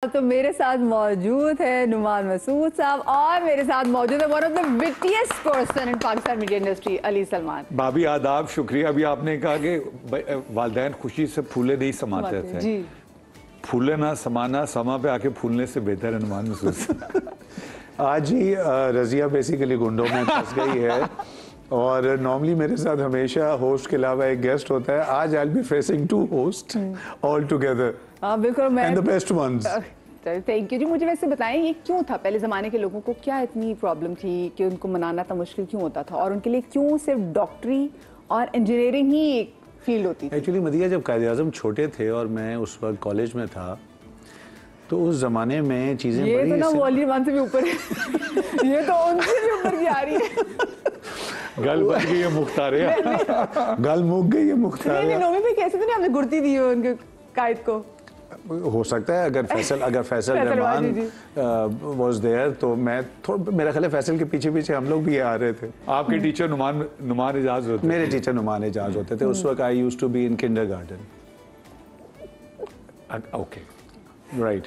तो मेरे साथ मौजूद है नुमान मसूद साहब और मेरे साथ मौजूद है one of the wittiest person in Pakistan media industry Ali Salman. भाभी आदाब, शुक्रिया। अभी आपने कहा कि वालिदैन खुशी से फूले नहीं समाते थे जी। फूले ना समाना समा पे आके फूलने से बेहतर है नुमान मसूद। आज ही रजिया बेसिकली गुंडों में फंस गई है और नॉर्मली मेरे साथ हमेशा होस्ट के अलावा एक गेस्ट होता है। आज I will be facing to host all together and the best ones. Thank you ji. मुझे वैसे बताएं ये क्यों था, पहले ज़माने के लोगों को क्या इतनी प्रॉब्लम थी कि उनको मनाना था मुश्किल क्यों होता था और उनके लिए क्यों सिर्फ डॉक्टरी और इंजीनियरिंग ही एक फील्ड होती थी? एक्चुअली मदिया, जब कायद-ए-आज़म छोटे थे और मैं उस वक्त कॉलेज में था तो उस जमाने में चीजें ये तो ना वॉल्यूम 1 से भी ऊपर है। ये तो उनसे भी ऊपर की आ रही है। गल बच गई है मुख्तारिया। गल मुक गई है मुख्तारिया। नहीं नोमी पे कैसे तो नहीं हमने गुर्ती दी है उनके कायद को। हो सकता है अगर फैसल रहमान वाज देयर तो मैं मेरा ख्याल है फैसल के पीछे पीछे हम लोग भी आ रहे थे। आपके टीचर नुमान एजाज होते? मेरे टीचर नुमान एजाज होते थे। उस वक्त I used to be in kindergarten. Okay right.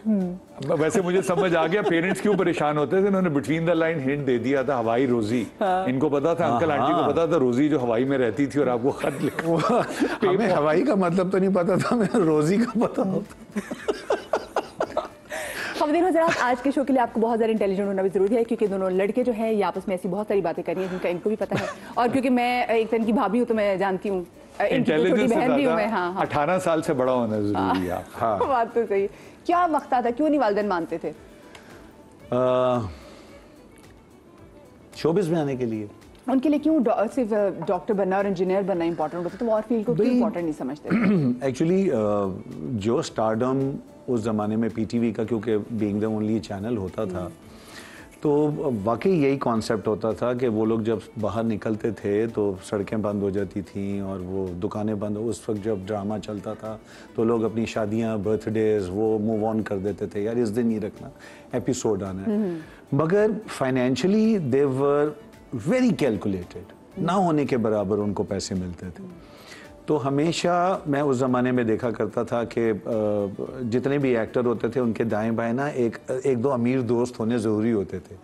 वैसे मुझे समझ आ गया पेरेंट्स क्यों परेशान होते थे। उन्होंने बिटवीन द लाइन हिंट दे दिया था हवाई रोजी। इनको पता था, अंकल आंटी को पता था रोजी जो हवाई में रहती थी और आपको खत लिखा। हमें हवाई का मतलब तो नहीं पता था, हमें रोजी का पता होता। ख़वातीन हज़रात, आज के शो के लिए आपको बहुत ज़्यादा इंटेलिजेंट होना भी ज़रूरी है क्योंकि दोनों लड़के जो हैं ये आपस में ऐसी बहुत सारी बातें कर रही हैं जिनका इनको भी पता है और क्योंकि मैं एक तरह की भाभी हूँ तो मैं जानती हूँ। इंटेलिजेंस बहन भी हूँ मैं। हाँ 18 साल से बड़ा होना जरूरी है। हाँ बात तो सही। क्या मकसद था, क्यों नहीं वालिदैन मानते थे? शोबिज़ में आने के लिए। उनके लिए क्यों सिर्फ डॉक्टर बनना और इंजीनियर बनना इंपॉर्टेंट होता, तो वो और फील्ड को क्यों इंपॉर्टेंट नहीं समझते? एक्चुअली जो स्टारडम उस ज़माने में पीटीवी का, क्योंकि बीइंग द ओनली चैनल होता था, तो वाकई यही कॉन्सेप्ट होता था कि वो लोग जब बाहर निकलते थे तो सड़कें बंद हो जाती थीं और वो दुकानें बंद। उस वक्त जब ड्रामा चलता था तो लोग अपनी शादियां, बर्थडेज वो मूव ऑन कर देते थे, यार इस दिन नहीं रखना, एपिसोड आना है। मगर financially they were very calculated. ना होने के बराबर उनको पैसे मिलते थे। तो हमेशा मैं उस ज़माने में देखा करता था कि जितने भी एक्टर होते थे उनके दाएं बाएं ना एक दो अमीर दोस्त होने ज़रूरी होते थे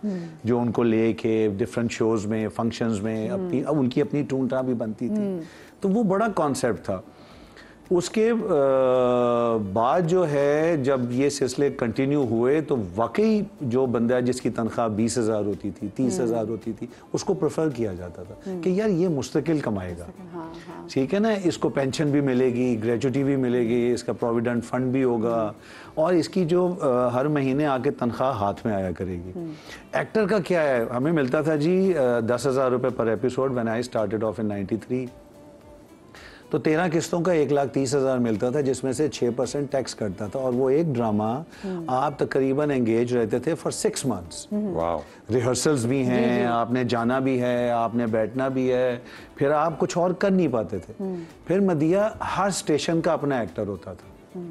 जो उनको ले के डिफरेंट शोज़ में, फंक्शंस में उनकी अपनी टूंटा भी बनती थी। तो वो बड़ा कॉन्सेप्ट था। उसके बाद जो है जब ये सिलसिले कंटिन्यू हुए तो वाकई जो बंदा जिसकी तनख्वाह 20,000 होती थी, 30,000 होती थी, उसको प्रेफर किया जाता था कि यार ये मुस्तकिल कमाएगा। ठीक है ना, इसको पेंशन भी मिलेगी, ग्रेजुटी भी मिलेगी, इसका प्रोविडेंट फंड भी होगा और इसकी जो हर महीने आके तनख्वाह हाथ में आया करेगी। एक्टर का क्या है, हमें मिलता था जी 10,000 रुपये पर episode when I started off in 93। तो 13 किस्तों का 1,30,000 मिलता था जिसमें से 6% टैक्स कटता था और वो एक ड्रामा आप तकरीबन एंगेज रहते थे फॉर 6 मंथ्स। वाओ। रिहर्सल्स भी हैं, आपने जाना भी है, आपने बैठना भी है, फिर आप कुछ और कर नहीं पाते थे। फिर मदिया हर स्टेशन का अपना एक्टर होता था।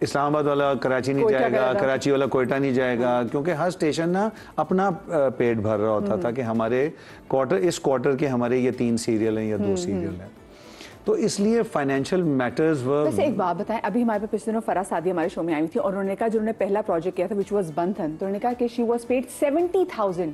इस्लामाबाद वाला कराची नहीं जाएगा, कराची वाला कोयटा नहीं जाएगा, क्योंकि हर स्टेशन ना अपना पेट भर रहा होता था कि हमारे इस क्वार्टर के हमारे ये 3 सीरियल हैं या 2 सीरियल हैं। तो इसलिए फाइनेंशियल मैटर्स वर। वैसे एक बात बताएं, अभी हमारे पे पिछले दिनों फराह सादी हमारे शो में आई थी और उन्होंने कहा जो उन्होंने पहला प्रोजेक्ट किया था व्हिच वाज बंधन, तो उन्होंने कहा कि she was paid 70,000।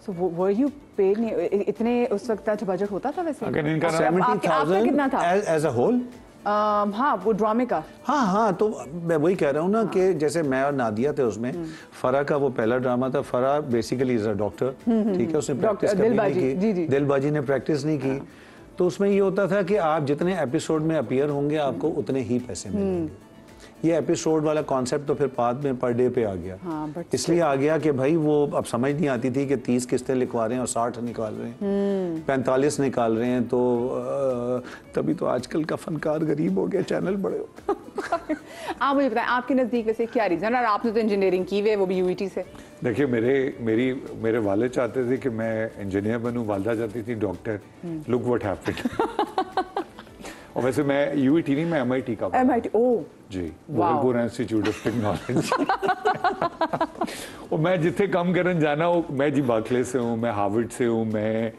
So were you paid नहीं इतने उस वक्त का बजट होता था वैसे? अगर इनका 70,000 कितना था एज अ होल? हाँ वो ड्रामे का। हाँ तो मैं वही कह रहा हूँ ना कि जैसे मैं और नादिया थे उसमें। फराह का वो पहला ड्रामा था। Farah basically is a doctor, ठीक है, उसने प्रैक्टिस कभी नहीं की, दिलबाजी ने प्रैक्टिस नहीं की। तो उसमें ये होता था कि आप जितने एपिसोड में अपीयर होंगे आपको उतने ही पैसे मिलेंगे। ये एपिसोड वाला कॉन्सेप्ट तो फिर बाद में पर डे पे आ गया। इसलिए आ गया कि भाई वो अब समझ नहीं आती थी कि 30 किस्तें लिखवा रहे हैं और 60 निकाल रहे हैं, 45 निकाल रहे हैं। तो तभी तो आजकल का फनकार गरीब हो गया, चैनल बड़े हो गए। आप मुझे बताएं आपके नज़दीक वैसे क्या रीज़न? और आपने तो इंजीनियरिंग की हुई है, वो भी यूईटी से। देखिए मेरे वालिद चाहते थे कि मैं इंजीनियर बनूं, वालिदा चाहती थी डॉक्टर। Look what happened. और वैसे मैं यूईटी नहीं, मैं एमआईटी का। MIT, oh G, Gorakhpur institute of technology. और मैं जिथे कम करन जाना हो, मैं जी बार्कले से हूँ, मैं हार्वर्ड से हूँ, मैं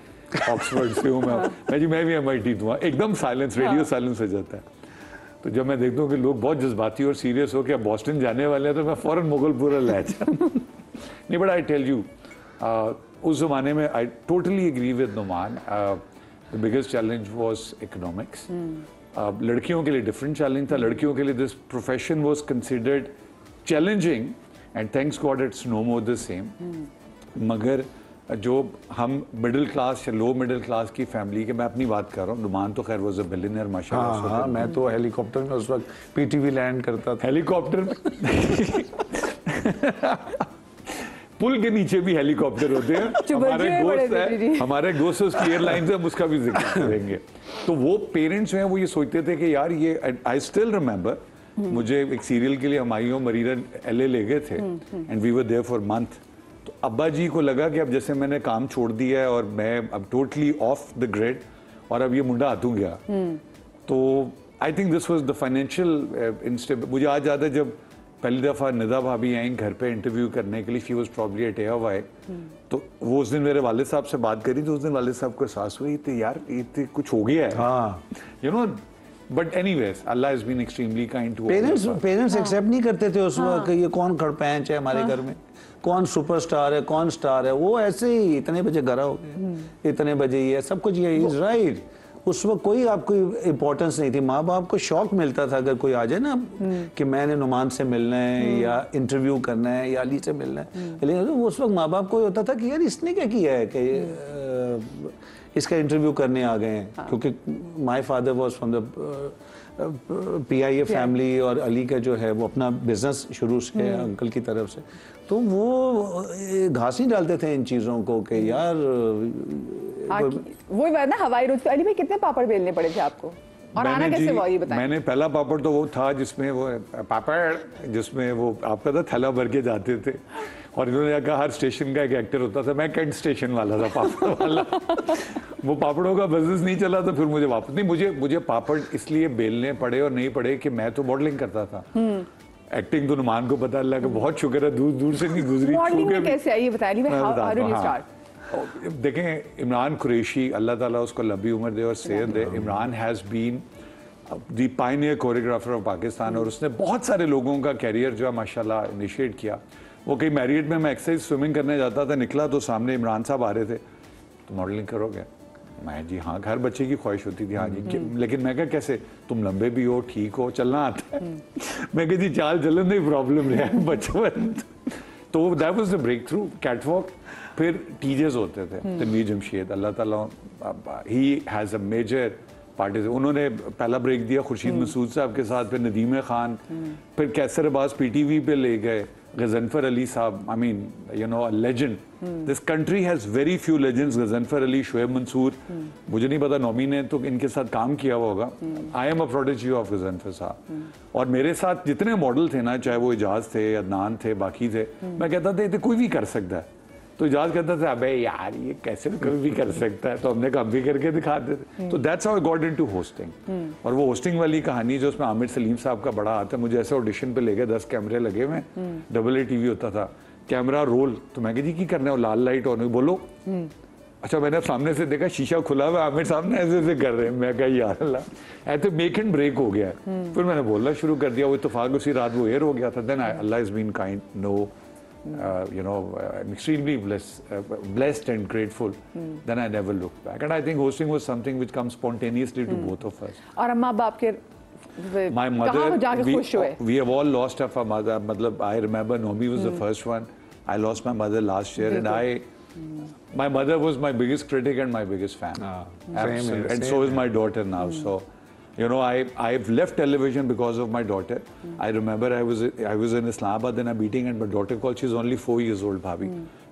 ऑक्सफोर्ड से हूँ, मैं जी मैं भी एमआईटी दूँ। एकदम साइलेंस, रेडियो साइलेंस हो जाता है। तो जब मैं देखता हूँ कि लोग बहुत जज्बाती और सीरियस हो के बॉस्टन जाने वाले हैं तो मैं फ़ौरन मुगलपुरा ले जाता नहीं, बट आई टेल यू उस ज़माने में I totally agree with Numan. The biggest challenge was economics. लड़कियों के लिए डिफरेंट चैलेंज था। लड़कियों के लिए this profession was considered challenging and thanks God it's no more the same. मगर जो हम मिडिल क्लास या लो मिडिल क्लास की फैमिली के, मैं अपनी बात कर रहा हूँ, नुमान तो खैर वाज अ बिलियनियर माशाल्लाह। हाँ, मैं तो हेलीकॉप्टर में उस वक्त पीटीवी लैंड करता था। हेलीकॉप्टर में पुल के नीचे भी हेलीकॉप्टर होते हैं। हमारे दोस्त उसकी एयरलाइंस है, हम उसका भी जिक्र करेंगे। तो वो पेरेंट्स हैं, वो ये सोचते थे कि यार ये, आई स्टिल रिमेंबर, मुझे एक सीरियल के लिए हमायूं मरीरा LA ले गए थे and we were there for month. तो अब्बा जी को लगा कि अब जैसे मैंने काम छोड़ दिया है और मैं अब टोटली ऑफ द ग्रिड और अब ये मुंडा हाथों गया, तो I think this was the financial instable. मुझे आज याद है जब पहली दफ़ा निदा भाभी आई घर पे इंटरव्यू करने के लिए, she was probably eight ARY, तो वो उस दिन मेरे वालिद साहब से बात करी, तो उस दिन वालिद साहब को एहसास हुई तो यार ये कुछ हो गया है, हाँ, यू नो। बट एनीवेज अल्लाह has been extremely kind to parents accept नहीं करते थे उस वक्त ये कौन खड़पैंच है हमारे घर में, कौन सुपरस्टार है, कौन स्टार है। वो ऐसे ही इतने बजे घर आओगे, इतने बजे ये सब कुछ, ये इज राइट। उस वक्त कोई आपको इम्पोर्टेंस नहीं थी। माँ बाप को शौक मिलता था अगर कोई आ जाए ना कि मैंने नुमान से मिलना है या इंटरव्यू करना है या अली से मिलना है, लेकिन उस वक्त माँ बाप को होता था कि यार इसने क्या किया है कि इसका इंटरव्यू करने आ गए हैं। क्योंकि my father was from the PIA family और अली का जो है वो अपना बिजनेस शुरू से अंकल की तरफ से, तो वो घास नहीं डालते थे इन चीज़ों को कि यार वही बात ना, हवाई रोज पे। अली भाई कितने पापड़ बेलने पड़े थे आपको और आना कैसे हुआ ये बताएं? मैंने पहला पापड़ तो वो था जिसमें वो पापड़, जिसमें वो आपका था थैला भर के जाते थे और इन्होंने कहा हर स्टेशन का एक एक्टर होता था, मैं कैंट स्टेशन वाला था, पापड़ वाला। वो पापड़ों का बिजनेस नहीं चला तो फिर मुझे वापस नहीं, मुझे पापड़ इसलिए बेलने पड़े और नहीं पड़े कि मैं तो मॉडलिंग करता था। एक्टिंग तो नुमान को पता लगा, बहुत शुक्र है दूर दूर से नहीं गुजरी। मॉडलिंग में कैसे आई ये बताइए, हाउ डिड यू स्टार्ट? देखें, इमरान कुरैशी, अल्लाह ताला उसको लंबी उम्र दे और सेहत दे, Imran has been the pioneer choreographer of Pakistan और उसने बहुत सारे लोगों का कैरियर जो है माशाल्लाह इनिशिएट किया। वो कई मैरिड में, मैं एक्सरसाइज स्विमिंग करने जाता था, निकला तो सामने इमरान साहब आ रहे थे, तो मॉडलिंग करोगे? मैं जी हाँ, हर बच्चे की ख्वाहिश होती थी हाँ जी। लेकिन मैं क्या, कैसे, तुम लंबे भी हो, ठीक हो, चलना आता है। मैं कह जी चाल चलन नहीं प्रॉब्लम रहा है बचपन। तो that was the breakthrough, catwalk. फिर टीजेस होते थे, तनवीर जमशेद, अल्लाह ताला, he has a major party. उन्होंने पहला ब्रेक दिया खुर्शीद मसूद साहब के साथ, फिर नदीम खान, फिर कैसर अब्बास PTV पे ले गए, गजनफर अली साहब, I mean you know a legend. This country has very few legends, Ghazanfar Ali, Shoaib Mansoor, मुझे नहीं पता नौमी ने तो इनके साथ काम किया हुआ होगा। I am a prodigy of Ghazanfar साहब। और मेरे साथ जितने मॉडल थे ना, चाहे वो इजाज थे, अदनान थे, बाकी थे, मैं कहता था ये कोई भी कर सकता है। तो इजाज कहता था अबे यार ये कैसे कोई भी कर सकता है, तो हमने काम भी करके दिखाते थे। तो that's how I got into hosting. और वो होस्टिंग वाली कहानी जो उसमें आमिर सलीम साहब का बड़ा हाथ है, मुझे ऐसे ऑडिशन पे ले गए, 10 कैमरे लगे हुए, AA TV होता था, कैमरा रोल, तो मैं कह जी की करना है, लाल लाइट ऑन, बोलो। अच्छा, मैंने सामने से देखा शीशा खुला हुआ, आमिर साहब ने ऐसे ऐसे कर रहे हैं, मैं कहा यार अल्लाह, ऐसे मेक एंड ब्रेक हो गया। फिर मैंने बोलना शुरू कर दिया, वो इत्तेफाक उसी रात वो एयर हो गया था। Then Allah is been kind, no you know, I'm extremely blessed and grateful. Then I never looked back, and I think hosting was something which comes spontaneously to both of us. और अम्मा बाप के, my mother, we have all lost our mother. मतलब I remember Nomi was the first one. I lost my mother last year, and my mother was my biggest critic and my biggest fan. Absolutely. And so is my daughter now. So, you know, I've left television because of my daughter. I remember I was in Islamabad in a meeting and my daughter called. She's only 4 years old. Bhabhi,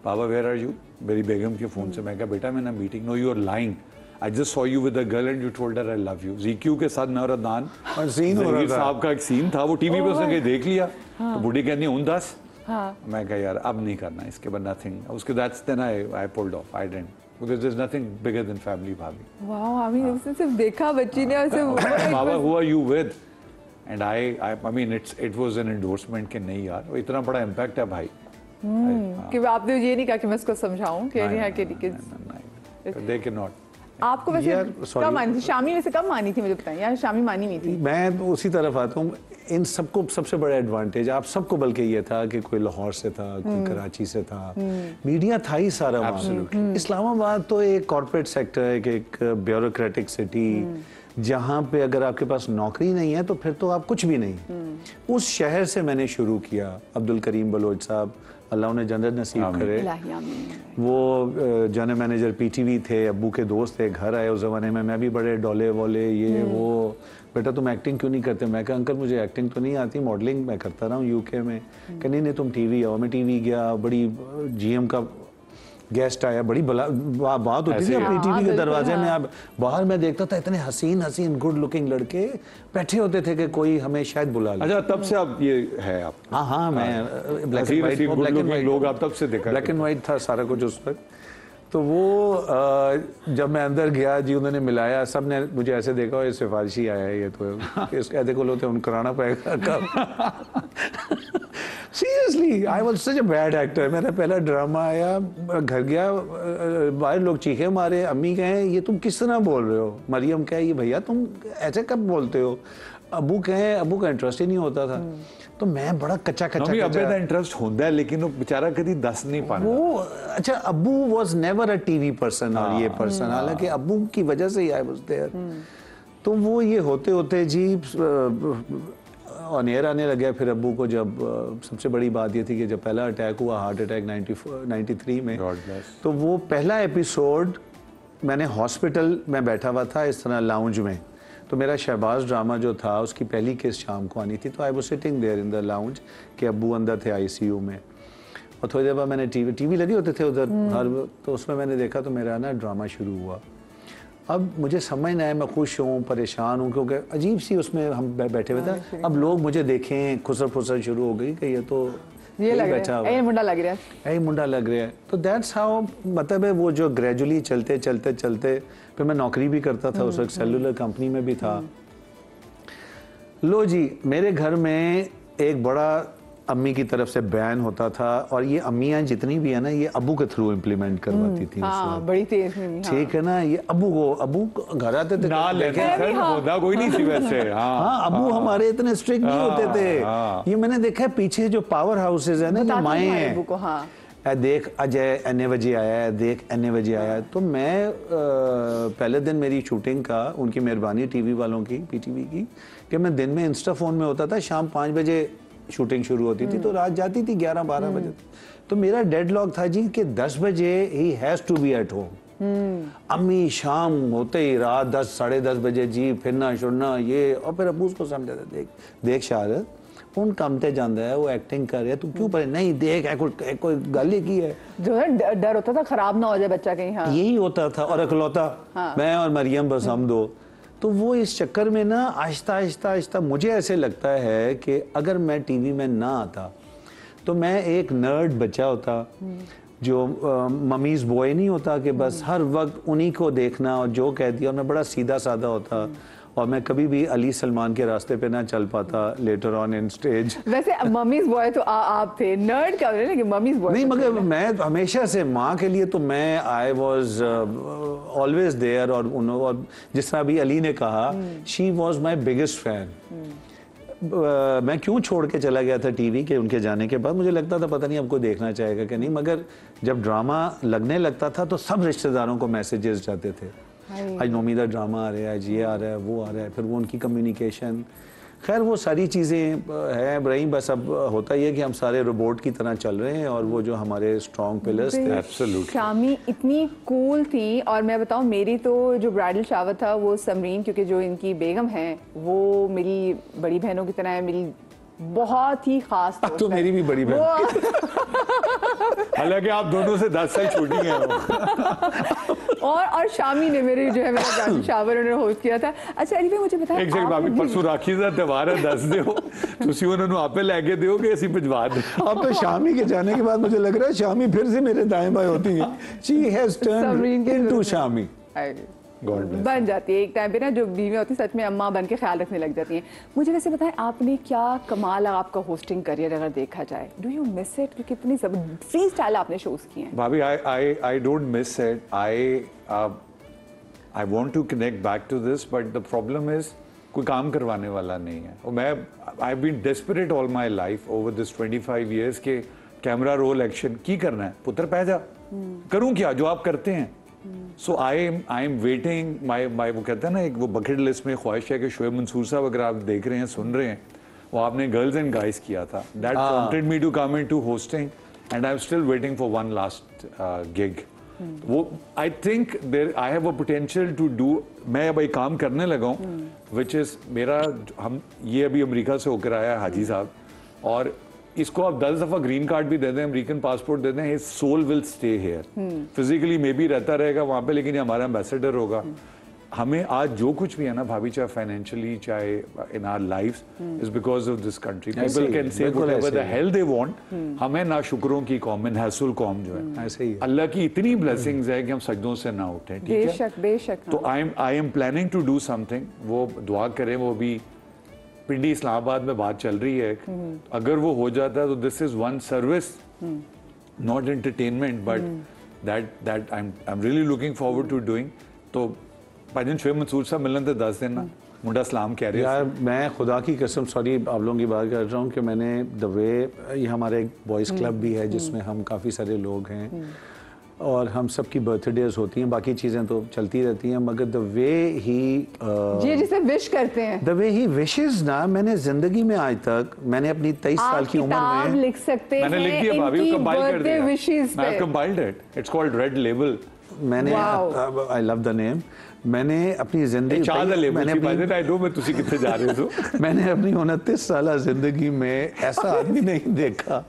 Baba, where are you? मेरी बेगम के phone से मैं कहा बेटा मैं ना meeting. No, you are lying. I just saw you with a girl and you told her I love you. ZQ के साथ मैं और अदनान जहीर साहब का एक सीन था, वो टीवी पे उसने कहीं देख लिया, तो बुढ़ी कहनी हूँ 10. मैं कहा यार अब नहीं करना इसके बाद nothing. उसके that's then I pulled off. I didn't. Because there's nothing bigger than family, Bhabhi. Wow, I mean उसने सिर्फ देखा बच्ची ने उसे. Baba, who are you with? And I mean it was an endorsement कि नहीं यार वो इतना बड़ा impact है भाई. कि आपने ये नहीं कहा कि मैं इसको समझाऊं कि नहीं है कि they cannot. आपको वैसे यार, sorry. कब मानी थी शामी? वैसे कब मानी थी मुझे बताइए यार, शामी मानी नहीं थी। मैं उसी तरफ आता हूँ। इन सबको सबसे बड़ा एडवांटेज आप सबको बल्कि ये था कि कोई लाहौर से था, कोई कराची से था, मीडिया था ही सारा वहाँ। इस्लामाबाद तो एक कॉर्पोरेट सेक्टर है, एक ब्यूरोक्रेटिक सिटी, जहाँ पे अगर आपके पास नौकरी नहीं है तो फिर तो आप कुछ भी नहीं। उस शहर से मैंने शुरू किया। अब्दुल करीम बलोच साहब, अल्लाह उन्हें जन्नत नसीब करे, वो जनरल मैनेजर पीटीवी थे, अब्बू के दोस्त थे, घर आए उस ज़माने में, मैं भी बड़े डोले वोले ये वो, बेटा तुम एक्टिंग क्यों नहीं करते? मैं कहा अंकल मुझे एक्टिंग तो नहीं आती, मॉडलिंग मैं करता रहा हूँ यूके में। कि नहीं तुम टीवी आओ। मैं टीवी गया, बड़ी जीएम का गेस्ट आया, बड़ी बात होती थी अपनी टीवी के दरवाजे में। आप बाहर मैं देखता था इतने हसीन हसीन गुड लुकिंग लड़के बैठे होते थे कि कोई हमें शायद बुला ले। अच्छा, तब से आप ये है आप? हाँ, मैं ब्लैक एंड वाइट लोग आप तब से देखा, ब्लैक एंड वाइट था सारा कुछ उस वक्त। तो वो जब मैं अंदर गया जी, उन्होंने मिलाया, सब ने मुझे ऐसे देखा, ये सिफारिशी आया है, ये तो इसके ऐसे को लोग उन कराना पड़ेगा कब। Seriously I was such a bad actor. मेरा पहला ड्रामा आया, घर गया, बाहर लोग चीखे मारे, अम्मी कहें ये तुम किस तरह बोल रहे हो, मरियम कहे ये भैया तुम ऐसे कब बोलते हो, अबू कहें, अबू का इंटरेस्ट ही नहीं होता था। तो मैं बड़ा कच्चा अबे इंटरेस्ट होता है, लेकिन वो बेचारा कभी दस नहीं पाता वो। अच्छा, Abu was never a TV person और ये पर्सन, हालांकि अबू की वजह से ही आई वाज देयर। तो वो ये होते होते जी ऑन एयर आने लगा। फिर अब्बू को जब सबसे बड़ी बात ये थी कि जब पहला अटैक हुआ, हार्ट अटैक 93 में, तो वो पहला एपिसोड मैंने हॉस्पिटल में बैठा हुआ था इस तरह लाउंज में। तो मेरा शहबाज ड्रामा जो था उसकी पहली किस्त शाम को आनी थी, तो I was sitting there in the lounge कि अब्बू अंदर थे आईसीयू में। और थोड़ी देर बाद मैंने टीवी लगे होते थे उधर हर, तो उसमें मैंने देखा तो मेरा ना ड्रामा शुरू हुआ। अब मुझे समझ नहीं आया, मैं खुश हूँ परेशान हूँ, क्योंकि अजीब सी उसमें हम बैठे हुए थे। अब लोग मुझे देखें, खुसर फुसर शुरू हो गई कि ये तो ये लग रहा है, ये मुंडा लग रहा है, ये मुंडा लग रहा है। तो दैट्स हाउ, मतलब है वो जो ग्रेजुअली चलते चलते चलते, फिर मैं नौकरी भी करता था, उस वक्त सेलुलर कंपनी में भी था। लो जी, मेरे घर में एक बड़ा अम्मी की तरफ से बैन होता था, और ये अम्मियाँ जितनी भी है ना, ये अबू के थ्रू इम्प्लीमेंट करवाती थी। हाँ, बड़ी तेज में, ठीक है ना। ये अबू घर आते थे ना, लेकिन होता कोई नहीं थी वैसे। हाँ, अबू हमारे इतने स्ट्रिक्ट नहीं होते थे। ये मैंने देखा है पीछे जो पावर हाउसेज है ना, ये माए हैं, देख अजय एने बजे आया है, देख एने बजे आया है। तो मैं पहले दिन मेरी शूटिंग का, उनकी मेहरबानी टीवी वालों की, पीटीवी की, कि मैं दिन में इंस्टा फोन में होता था, शाम 5 बजे शूटिंग शुरू होती थी, तो रात जाती थी 11-12 बजे। तो मेरा डेडलॉक था जी कि 10 बजे ही has to be at home. अम्मी शाम होते ही रात 10 साढ़े 10 बजे जी फिरना शुरना ये, और फिर अबू उसको समझाते, देख शारद कौन काम ते जाता है, वो एक्टिंग कर रहा है, तू क्यों पर नहीं देख कोई गल ही की है। जो है डर होता था खराब ना हो जाए बच्चा कहीं। हाँ, यही होता था। और अकलौता मैं और मरियम बस हम दो। तो वो इस चक्कर में ना आहिस्ता आहिस्ता आहिस्ता मुझे ऐसे लगता है कि अगर मैं टीवी में ना आता तो मैं एक नर्ड बच्चा होता, जो मम्मीज़ बॉय नहीं होता कि बस हर वक्त उन्हीं को देखना और जो कह दिया। और मैं बड़ा सीधा साधा होता, और मैं कभी भी अली सलमान के रास्ते पे ना चल पाता लेटर ऑन इन स्टेज। वैसे मम्मीज बॉय तो आप थे, नर्ड क्या बोले ना कि मम्मीज बॉय नहीं, मगर मैं हमेशा से माँ के लिए तो मैं आई वॉज ऑलवेज देयर। और जिस तरह अभी अली ने कहा, she was my biggest fan. मैं क्यों छोड़ के चला गया था टीवी के उनके जाने के बाद, मुझे लगता था पता नहीं हमको देखना चाहेगा कि नहीं, मगर जब ड्रामा लगने लगता था तो सब रिश्तेदारों को मैसेजेस जाते थे, आज नोमीदा ड्रामा आ रहा है, आज ये आ रहा है, वो आ रहा है। फिर वो उनकी कम्युनिकेशन, खैर वो सारी चीज़ें हैं रही। बस अब होता ही है कि हम सारे रोबोट की तरह चल रहे हैं, और वो जो हमारे स्ट्रॉन्ग पिलर्स थे। एब्सोल्युटली। शामी इतनी कूल थी। और मैं बताऊं, मेरी तो जो ब्राइडल शावर था वो समरीन, क्योंकि जो इनकी बेगम है वो मेरी बड़ी बहनों की तरह है, मेरी बहुत ही खास दोस्त तो मेरी भी बड़ी बहन, हालांकि आप दोनों से 10 साल छोटी हैं। और शामी ने मेरे जो है मेरा ब्राइडल शावर उन्होंने होस्ट किया था। अच्छा अली भाई मुझे बताया, एक सेकंड भाभी, परसों राखी का त्योहार है, दस दियो तुसी उन्होंने आपे लेके दियो कि ऐसी भिजवा दे। अब तो शामी के जाने के बाद मुझे लग रहा है शामी फिर से मेरे दाएं बाएं होती है। She has turned into Shami, बन जाती है एक टाइम पे ना, जो बीवी होती है सच में अम्मा बन के ख्याल रखने लग जाती हैं। मुझे वैसे बताएं, आपने क्या कमाल आपका होस्टिंग करियर अगर देखा जाए, डू यू मिस इट? क्योंकि इतनी फ्री स्टाइल आपने शोज किए हैं। भाभी, I don't miss it. I want to connect back to this, but the problem is कोई काम करवाने वाला नहीं है। और मैं I have been desperate all my life over this 25 years के कैमरा रोल एक्शन की करना है, पुत्र पै जा, करूं क्या जो आप करते हैं। सो आई एम वेटिंग माई वो कहते हैं ना, एक वो बकेट लिस्ट में ख्वाहिश है कि शोएब मंसूर साहब अगर आप देख रहे हैं, सुन रहे हैं, वो आपने गर्ल्स एंड गाइज किया था, that prompted me to come into hosting and I am still waiting for one last gig. वो I think there I have a potential to do, मैं अब एक काम करने लगा हूँ विच इज मेरा, हम ये अभी अमेरिका से होकर आया है हाजी साहब, और इसको आप 10 दफा ग्रीन कार्ड भी दे दें, अमेरिकन पासपोर्ट दे दें, his soul will stay here. Physically may be रहता रहेगा वहां पे, लेकिन ये हमारा एम्बेसडर होगा। हमें आज जो कुछ भी है ना भाभी, चाहे फाइनेंशियली चाहे in our lives, is because of this country. People can say whatever the hell they want. हमें ना शुक्रों की कौम, नहसुल कौम जो है, ऐसे ही अल्लाह की इतनी ब्लेसिंग्स है कि हम सजदों से ना उठें। ठीक है, बेशक बेशक। तो I am planning to do something. वो दुआ करें, वो भी पिंडी इस्लामाबाद में बात चल रही है, अगर वो हो जाता है तो this is one service, not entertainment, but that I am really looking forward to doing. तो भाईजान शोएब मंसूर साहब मिलन तो 10 दिन ना मुंडा सलाम कह रहे हैं यार, मैं खुदा की कसम, सॉरी आप लोगों की बात कर रहा हूँ कि मैंने द वे, ये हमारे एक बॉयज़ क्लब भी है जिसमें हम काफ़ी सारे लोग हैं और हम सबकी बर्थडेज होती हैं, बाकी चीज़ें तो चलती रहती हैं, मगर द वे ही ये जिसे विश करते हैं, द वे ही विशेस ना, मैंने जिंदगी में आज तक, मैंने अपनी 23 साल की उम्र आप में लिख सकते हैं, मैंने लिख दिया भाभी, कंपाइल कर दिया, wishes I have compiled it, it's called red label. मैंने, आई लव द नेम, मैंने अपनी जिंदगी मैंने अपनी 29 साल जिंदगी में ऐसा आदमी नहीं देखा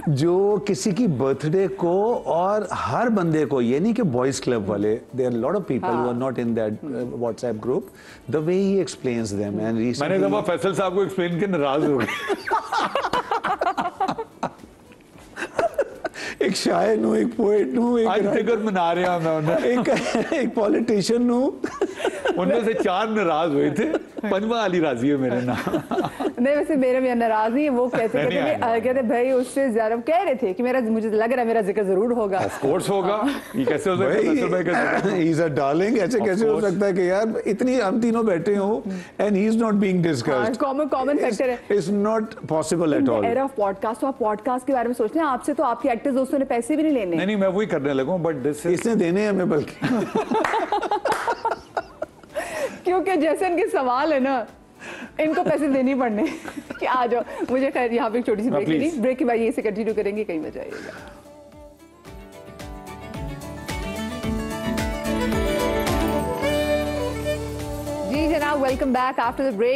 जो किसी की बर्थडे को, और हर बंदे को, ये नहीं कि बॉयज क्लब वाले, there are lot of people who are not in that WhatsApp group, the way he explains them. And मैंने जब फैसल साहब को एक्सप्लेन किया, नाराज हो गए। एक शायर नु, एक पोएट नु, एक मना रहा मैं एक पॉलिटिशियन नु, उनमें से 4 नाराज हुए थे, 5वां वाली राजी है मेरे नाम। नहीं, वैसे मेरे भी नाराज नहीं है, वो कहते भाई उससे ज्यादा कह रहे थे कि मुझे लग रहा है मेरा जिक्र जरूर होगा। ऑफ कोर्स होगा, ये कैसे हो सकता है? ही इज अ डार्लिंग, ऐसे कैसे हो सकता है कि यार इतनी हम तीनों बैठे हो and he is not being discussed. Common factor है, it's not possible at all. Era of podcast, तो आप पॉडकास्ट के बारे में सोचते हैं, आपसे तो आपके एक्टर्स दोस्तों ने पैसे भी नहीं लेने। नहीं, मैं वही करने लगा हूं, बट दिस इसने देने हैं हमें, बल्कि क्योंकि जैसे इनके सवाल है ना, इनको पैसे देने पड़ने कि आ जाओ। मुझे खैर यहाँ पे एक छोटी सी ब्रेक लेनी, ब्रेक के बाद यहीं से कंटिन्यू करेंगे, कहीं मत जाइएगा। जी जनाब, welcome back after the break.